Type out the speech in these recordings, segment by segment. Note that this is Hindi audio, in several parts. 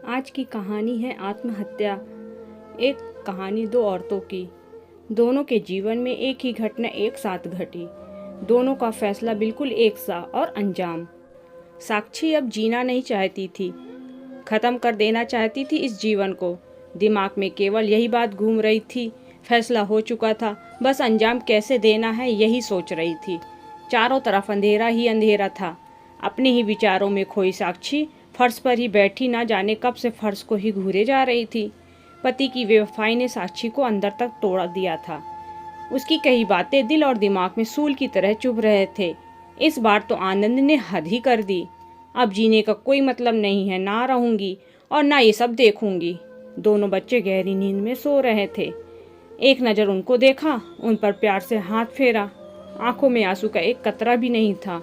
आज की कहानी है आत्महत्या। एक कहानी दो औरतों की। दोनों के जीवन में एक ही घटना एक साथ घटी। दोनों का फैसला बिल्कुल एक सा और अंजाम। साक्षी अब जीना नहीं चाहती थी, खत्म कर देना चाहती थी इस जीवन को। दिमाग में केवल यही बात घूम रही थी। फैसला हो चुका था, बस अंजाम कैसे देना है यही सोच रही थी। चारों तरफ अंधेरा ही अंधेरा था। अपने ही विचारों में खोई साक्षी फर्श पर ही बैठी ना जाने कब से फर्श को ही घूरे जा रही थी। पति की बेवफाई ने साक्षी को अंदर तक तोड़ दिया था। उसकी कई बातें दिल और दिमाग में सूल की तरह चुभ रहे थे। इस बार तो आनंद ने हद ही कर दी। अब जीने का कोई मतलब नहीं है, ना रहूंगी और ना ये सब देखूंगी। दोनों बच्चे गहरी नींद में सो रहे थे। एक नज़र उनको देखा, उन पर प्यार से हाथ फेरा। आंखों में आंसू का एक कतरा भी नहीं था।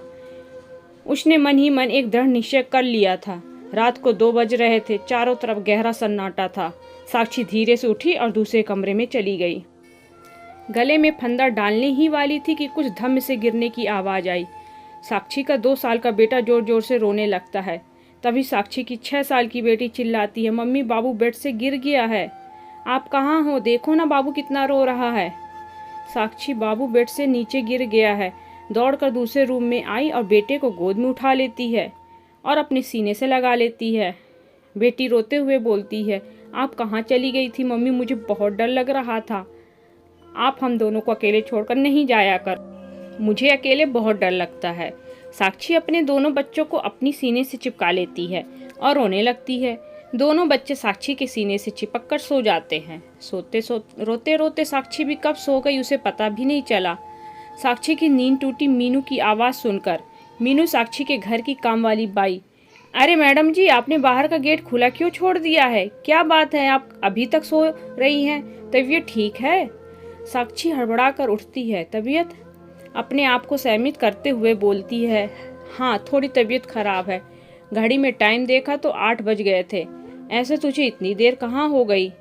उसने मन ही मन एक दृढ़ निश्चय कर लिया था। रात को 2 बज रहे थे। चारों तरफ गहरा सन्नाटा था। साक्षी धीरे से उठी और दूसरे कमरे में चली गई। गले में फंदा डालने ही वाली थी कि कुछ धम्म से गिरने की आवाज़ आई। साक्षी का 2 साल का बेटा जोर जोर से रोने लगता है। तभी साक्षी की 6 साल की बेटी चिल्लाती है, मम्मी बाबू बेड से गिर गया है। आप कहाँ हो? देखो ना बाबू कितना रो रहा है। साक्षी बाबू बेड से नीचे गिर गया है दौड़कर दूसरे रूम में आई और बेटे को गोद में उठा लेती है और अपने सीने से लगा लेती है। बेटी रोते हुए बोलती है, आप कहाँ चली गई थी मम्मी? मुझे बहुत डर लग रहा था। आप हम दोनों को अकेले छोड़कर नहीं जाया कर। मुझे अकेले बहुत डर लगता है। साक्षी अपने दोनों बच्चों को अपनी सीने से चिपका लेती है और रोने लगती है। दोनों बच्चे साक्षी के सीने से चिपक कर सो जाते हैं। रोते रोते साक्षी भी कब सो गई उसे पता भी नहीं चला। साक्षी की नींद टूटी मीनू की आवाज़ सुनकर। मीनू साक्षी के घर की काम वाली बाई। अरे मैडम जी, आपने बाहर का गेट खुला क्यों छोड़ दिया है? क्या बात है, आप अभी तक सो रही हैं? तबीयत ठीक है? साक्षी हड़बड़ा कर उठती है। तबीयत? अपने आप को सहमित करते हुए बोलती है, हाँ थोड़ी तबीयत खराब है। घड़ी में टाइम देखा तो 8 बज गए थे। ऐसे तुझे इतनी देर कहाँ हो गई?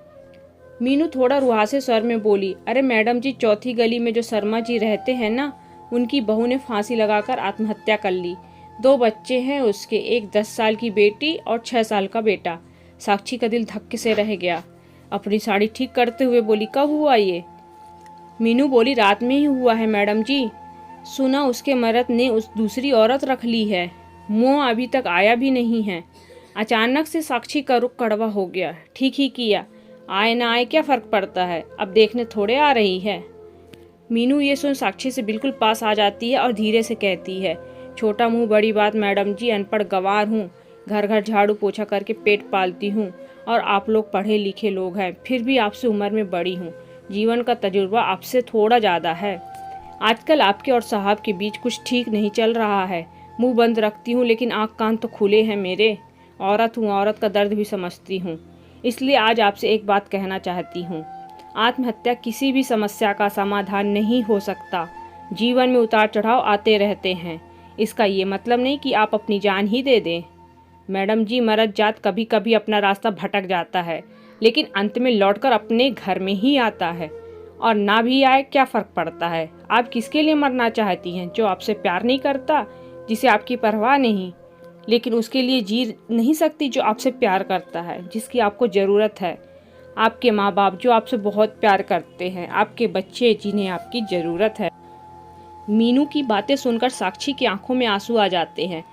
मीनू थोड़ा रुहासे स्वर में बोली, अरे मैडम जी, चौथी गली में जो शर्मा जी रहते हैं ना, उनकी बहू ने फांसी लगाकर आत्महत्या कर ली। 2 बच्चे हैं उसके, एक 10 साल की बेटी और 6 साल का बेटा। साक्षी का दिल धक्के से रह गया। अपनी साड़ी ठीक करते हुए बोली, कब हुआ ये? मीनू बोली, रात में ही हुआ है मैडम जी। सुना उसके मर्द ने उस दूसरी औरत रख ली है। मुँह अभी तक आया भी नहीं है। अचानक से साक्षी का रुख कड़वा हो गया। ठीक ही किया, आए ना आए क्या फर्क पड़ता है, अब देखने थोड़े आ रही है। मीनू ये सुन साक्षी से बिल्कुल पास आ जाती है और धीरे से कहती है, छोटा मुंह बड़ी बात मैडम जी, अनपढ़ गंवार हूँ, घर घर झाड़ू पोछा करके पेट पालती हूँ और आप लोग पढ़े लिखे लोग हैं, फिर भी आपसे उम्र में बड़ी हूँ। जीवन का तजुर्बा आपसे थोड़ा ज़्यादा है। आजकल आपके और साहब के बीच कुछ ठीक नहीं चल रहा है। मुँह बंद रखती हूँ लेकिन आँख कान तो खुले हैं मेरे। औरत हूँ, औरत का दर्द भी समझती हूँ। इसलिए आज आपसे एक बात कहना चाहती हूँ। आत्महत्या किसी भी समस्या का समाधान नहीं हो सकता। जीवन में उतार चढ़ाव आते रहते हैं। इसका ये मतलब नहीं कि आप अपनी जान ही दे दें। मैडम जी, मर्द जात कभी कभी अपना रास्ता भटक जाता है, लेकिन अंत में लौटकर अपने घर में ही आता है। और ना भी आए क्या फ़र्क पड़ता है? आप किसके लिए मरना चाहती हैं? जो आपसे प्यार नहीं करता, जिसे आपकी परवाह नहीं, लेकिन उसके लिए जी नहीं सकती जो आपसे प्यार करता है, जिसकी आपको ज़रूरत है। आपके माँ बाप जो आपसे बहुत प्यार करते हैं, आपके बच्चे जिन्हें आपकी ज़रूरत है। मीनू की बातें सुनकर साक्षी की आंखों में आंसू आ जाते हैं।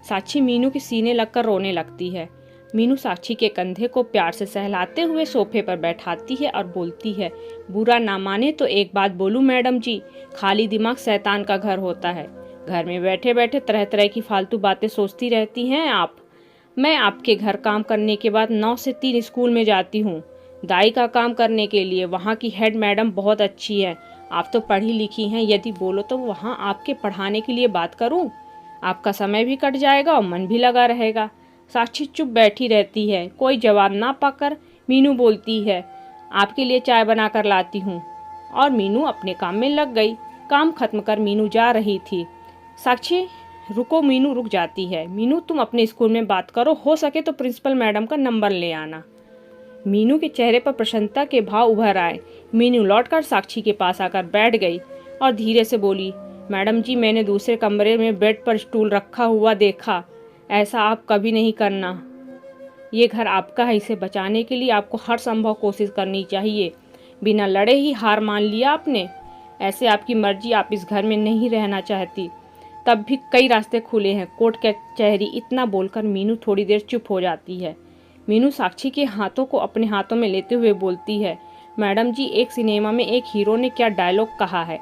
साक्षी मीनू के सीने लगकर रोने लगती है। मीनू साक्षी के कंधे को प्यार से सहलाते हुए सोफे पर बैठाती है और बोलती है, बुरा ना माने तो एक बात बोलूँ मैडम जी, खाली दिमाग शैतान का घर होता है। घर में बैठे बैठे तरह तरह की फालतू बातें सोचती रहती हैं आप। मैं आपके घर काम करने के बाद 9 से 3 स्कूल में जाती हूँ दाई का काम करने के लिए। वहाँ की हेड मैडम बहुत अच्छी है। आप तो पढ़ी लिखी हैं, यदि बोलो तो वहाँ आपके पढ़ाने के लिए बात करूँ। आपका समय भी कट जाएगा और मन भी लगा रहेगा। साक्षी चुप बैठी रहती है। कोई जवाब ना पाकर मीनू बोलती है, आपके लिए चाय बना कर लाती हूँ। और मीनू अपने काम में लग गई। काम खत्म कर मीनू जा रही थी। साक्षी रुको, मीनू रुक जाती है। मीनू, तुम अपने स्कूल में बात करो, हो सके तो प्रिंसिपल मैडम का नंबर ले आना। मीनू के चेहरे पर प्रसन्नता के भाव उभर आए। मीनू लौटकर साक्षी के पास आकर बैठ गई और धीरे से बोली, मैडम जी, मैंने दूसरे कमरे में बेड पर स्टूल रखा हुआ देखा। ऐसा आप कभी नहीं करना। ये घर आपका है, इसे बचाने के लिए आपको हर संभव कोशिश करनी चाहिए। बिना लड़े ही हार मान लिया आपने। ऐसे आपकी मर्जी, आप इस घर में नहीं रहना चाहती। तब भी कई रास्ते खुले हैं, कोर्ट कचहरी। इतना बोलकर मीनू थोड़ी देर चुप हो जाती है। मीनू साक्षी के हाथों को अपने हाथों में लेते हुए बोलती है, मैडम जी, एक सिनेमा में एक हीरो ने क्या डायलॉग कहा है,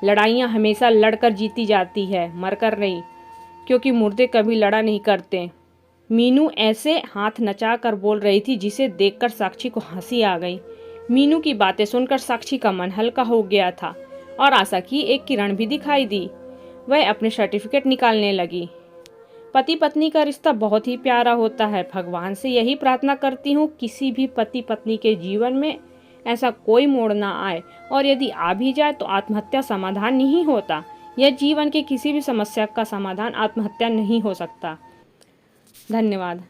लड़ाइयाँ हमेशा लड़कर जीती जाती है, मरकर नहीं, क्योंकि मुर्दे कभी लड़ा नहीं करते। मीनू ऐसे हाथ नचा कर बोल रही थी जिसे देखकर साक्षी को हंसी आ गई। मीनू की बातें सुनकर साक्षी का मन हल्का हो गया था और आशा की एक किरण भी दिखाई दी। वह अपने सर्टिफिकेट निकालने लगी। पति पत्नी का रिश्ता बहुत ही प्यारा होता है। भगवान से यही प्रार्थना करती हूँ किसी भी पति पत्नी के जीवन में ऐसा कोई मोड़ ना आए, और यदि आ भी जाए तो आत्महत्या समाधान नहीं होता। यह जीवन के किसी भी समस्या का समाधान आत्महत्या नहीं हो सकता। धन्यवाद।